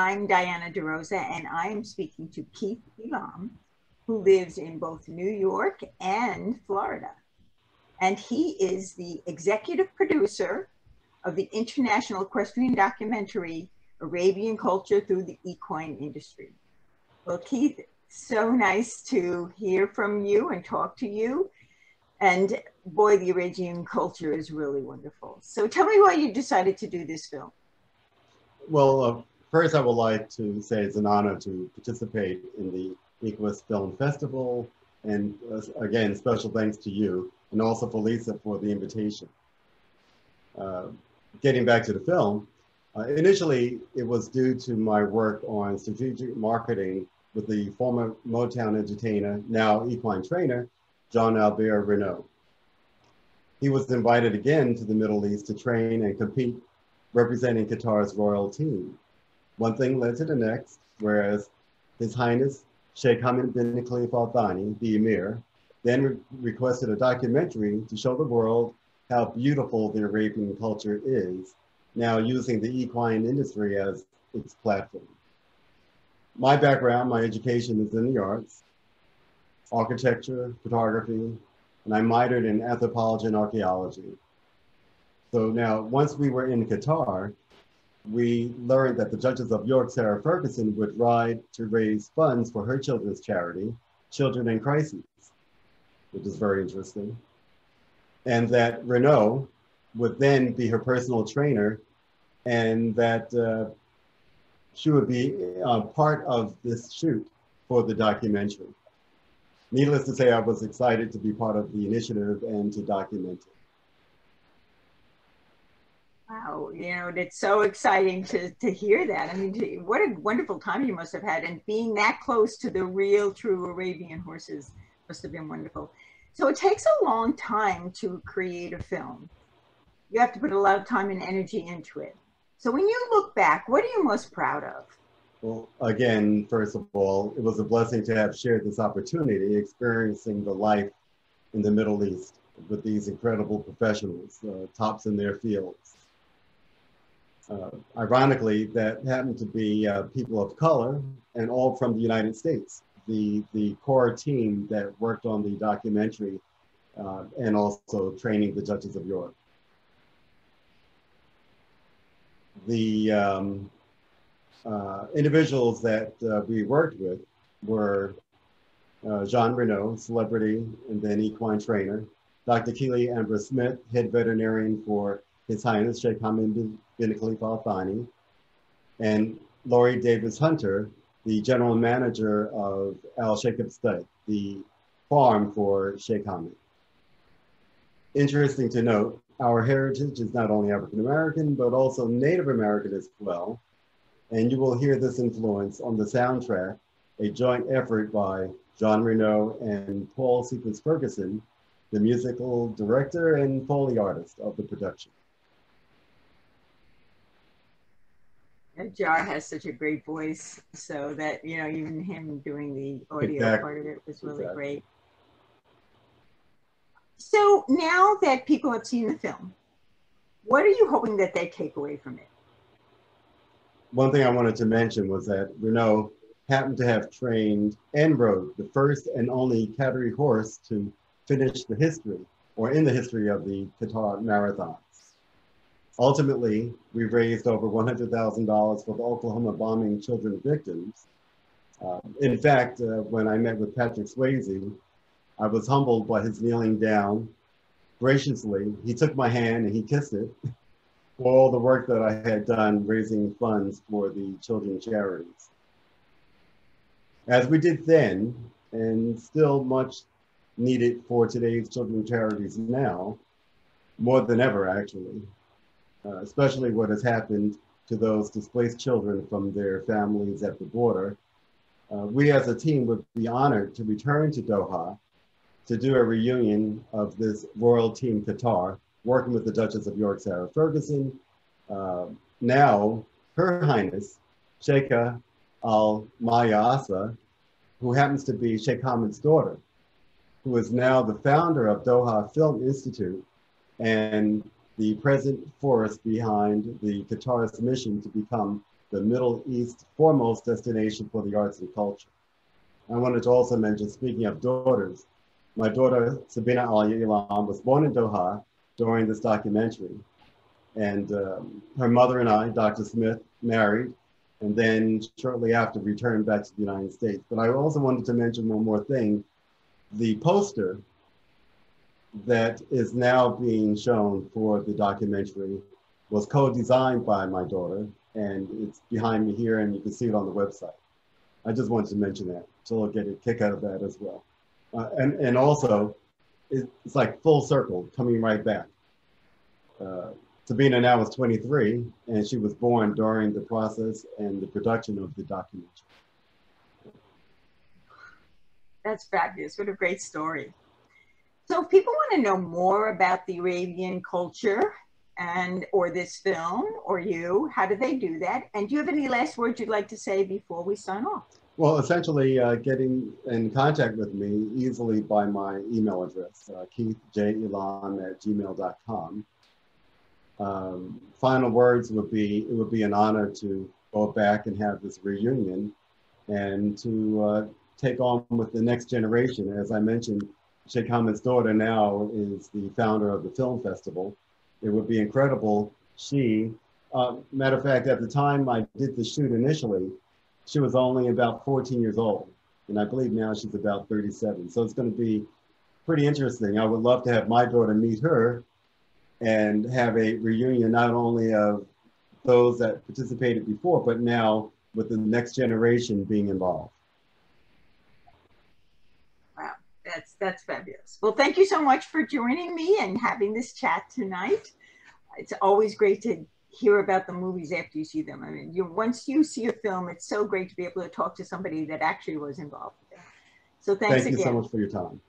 I'm Diana DeRosa, and I am speaking to Keith Elam, who lives in both New York and Florida. And he is the executive producer of the international equestrian documentary, Arabian Culture Through the Equine Industry. Well, Keith, so nice to hear from you and talk to you. And boy, the Arabian culture is really wonderful. So tell me why you decided to do this film. Well, first I would like to say it's an honor to participate in the Equus Film Festival. And again, special thanks to you and also for Lisa for the invitation. Getting back to the film, initially it was due to my work on strategic marketing with the former Motown entertainer, now equine trainer, Jean-Albert Renault. He was invited again to the Middle East to train and compete representing Qatar's royal team. One thing led to the next, whereas His Highness Sheikh Hamad bin Khalifa Thani, the Emir, then requested a documentary to show the world how beautiful the Arabian culture is, now using the equine industry as its platform. My background, my education is in the arts, architecture, photography, and I minored in anthropology and archaeology. So now, once we were in Qatar, we learned that the Duchess of York, Sarah Ferguson, would ride to raise funds for her children's charity, Children in Crises, which is very interesting. And that Renault would then be her personal trainer, and that she would be part of this shoot for the documentary. Needless to say, I was excited to be part of the initiative and to document it. Wow, you know, it's so exciting to hear that. I mean, what a wonderful time you must have had, and being that close to the real, true Arabian horses must have been wonderful. So it takes a long time to create a film. You have to put a lot of time and energy into it. So when you look back, what are you most proud of? Well, again, first of all, it was a blessing to have shared this opportunity, experiencing the life in the Middle East with these incredible professionals, tops in their fields. Ironically, that happened to be people of color and all from the United States. The core team that worked on the documentary and also training the Duchess of York. The individuals that we worked with were Jean Renault, celebrity and then equine trainer, Dr. Keely Amber Smith, head veterinarian for His Highness Sheikh Hamad bin Khalifa Al Thani, and Laurie Davis Hunter, the general manager of Al Sheikh Stud, the farm for Sheikh Hamad. Interesting to note, our heritage is not only African American, but also Native American as well. And you will hear this influence on the soundtrack, a joint effort by Jean Renault and Paul Sequence Ferguson, the musical director and Foley artist of the production. Jar has such a great voice, so that, you know, even him doing the audio part of it was really great. So now that people have seen the film, what are you hoping that they take away from it? One thing I wanted to mention was that Renault happened to have trained and rode the first and only category horse to finish the history, or in the history of the Qatar marathons. Ultimately, we raised over $100,000 for the Oklahoma bombing children victims. In fact, when I met with Patrick Swayze, I was humbled by his kneeling down graciously. He took my hand and he kissed it for all the work that I had done raising funds for the children's charities. As we did then, and still much needed for today's children's charities now, more than ever actually, especially what has happened to those displaced children from their families at the border. We as a team would be honored to return to Doha to do a reunion of this royal team Qatar, working with the Duchess of York, Sarah Ferguson, now Her Highness, Sheikha Al Mayasa, who happens to be Sheikh Hamad's daughter, who is now the founder of Doha Film Institute and the present force behind the Qatar's mission to become the Middle East's foremost destination for the arts and culture. I wanted to also mention, speaking of daughters, my daughter, Sabina Elam, was born in Doha during this documentary. And her mother and I, Dr. Smith, married, and then shortly after returned back to the United States. But I also wanted to mention one more thing. The poster that is now being shown for the documentary was co-designed by my daughter, and it's behind me here, and you can see it on the website. I just wanted to mention that, so I'll get a kick out of that as well. And also, it's like full circle, coming right back. Sabina now is 23, and she was born during the process and the production of the documentary. That's fabulous. What a great story. So if people want to know more about the Arabian culture or this film or you, how do they do that? And do you have any last words you'd like to say before we sign off? Well, essentially getting in contact with me easily by my email address, keithjelam@gmail.com. Final words would be, it would be an honor to go back and have this reunion and to take on with the next generation. As I mentioned, Sheikh Hamad's daughter now is the founder of the film festival. It would be incredible. Matter of fact, at the time I did the shoot initially, she was only about 14 years old. And I believe now she's about 37. So it's going to be pretty interesting. I would love to have my daughter meet her and have a reunion, not only of those that participated before, but now with the next generation being involved. Wow, that's fabulous. Well, thank you so much for joining me and having this chat tonight. It's always great to hear about the movies after you see them. I mean, once you see a film, it's so great to be able to talk to somebody that actually was involved with it. So thanks again. Thank you so much for your time.